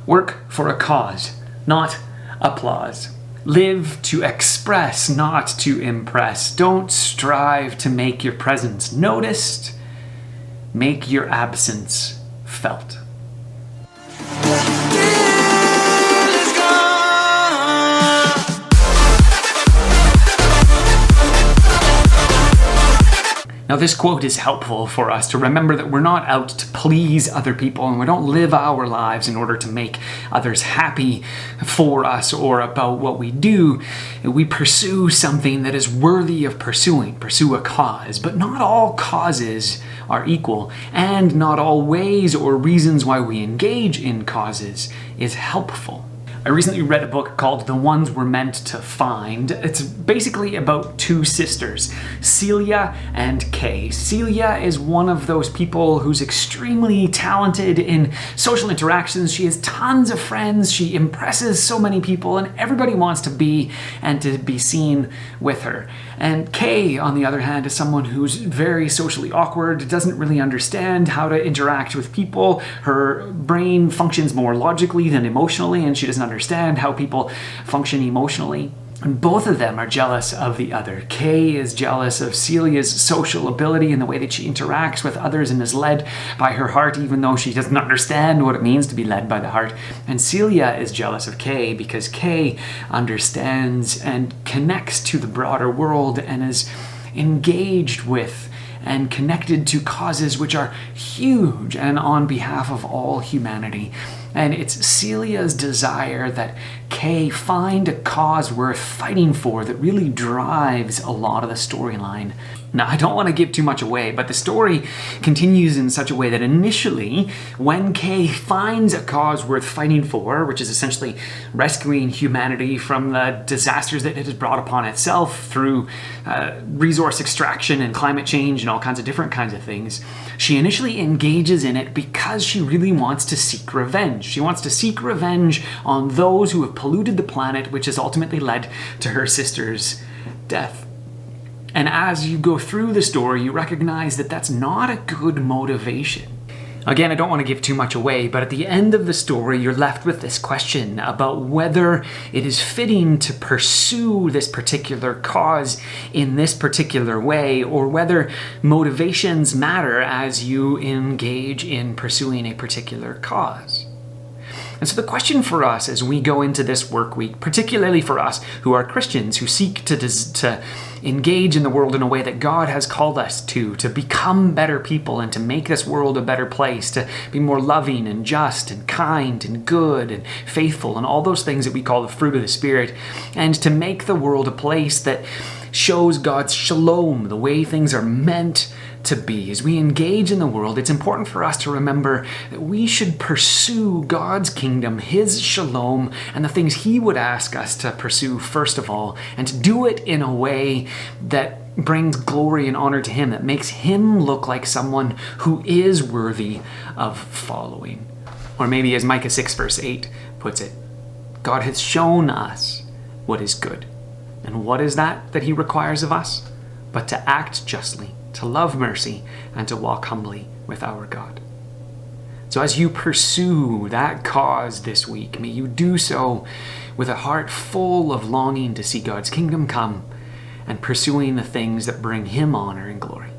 Work for a cause, not applause. Live to express, not to impress. Don't strive to make your presence noticed. Make your absence felt. Now, this quote is helpful for us to remember that we're not out to please other people, and we don't live our lives in order to make others happy for us or about what we do. We pursue something that is worthy of pursuing, pursue a cause. But not all causes are equal, and not all ways or reasons why we engage in causes is helpful. I recently read a book called The Ones We're Meant to Find. It's basically about two sisters, Celia and Kay. Celia is one of those people who's extremely talented in social interactions. She has tons of friends. She impresses so many people, and everybody wants to be and to be seen with her. And Kay, on the other hand, is someone who's very socially awkward, doesn't really understand how to interact with people. Her brain functions more logically than emotionally, and she doesn't understand how people function emotionally. And both of them are jealous of the other. Kay is jealous of Celia's social ability and the way that she interacts with others and is led by her heart, even though she doesn't understand what it means to be led by the heart. And Celia is jealous of Kay because Kay understands and connects to the broader world and is engaged with and connected to causes which are huge and on behalf of all humanity. And it's Celia's desire that Kay find a cause worth fighting for that really drives a lot of the storyline. Now, I don't want to give too much away, but the story continues in such a way that initially, when Kay finds a cause worth fighting for, which is essentially rescuing humanity from the disasters that it has brought upon itself through resource extraction and climate change and all kinds of different kinds of things, she initially engages in it because she really wants to seek revenge. She wants to seek revenge on those who have polluted the planet, which has ultimately led to her sister's death. And as you go through the story, you recognize that that's not a good motivation. Again, I don't want to give too much away, but at the end of the story, you're left with this question about whether it is fitting to pursue this particular cause in this particular way, or whether motivations matter as you engage in pursuing a particular cause. And so the question for us as we go into this work week, particularly for us who are Christians, who seek to engage in the world in a way that God has called us to become better people and to make this world a better place, to be more loving and just and kind and good and faithful and all those things that we call the fruit of the Spirit, and to make the world a place that shows God's shalom, the way things are meant to be. As we engage in the world, it's important for us to remember that we should pursue God's kingdom, His shalom, and the things He would ask us to pursue first of all, and to do it in a way that brings glory and honor to Him, that makes Him look like someone who is worthy of following. Or maybe as Micah 6 verse 8 puts it, God has shown us what is good. And what is that He requires of us? But to act justly, to love mercy, and to walk humbly with our God. So as you pursue that cause this week, may you do so with a heart full of longing to see God's kingdom come and pursuing the things that bring Him honor and glory.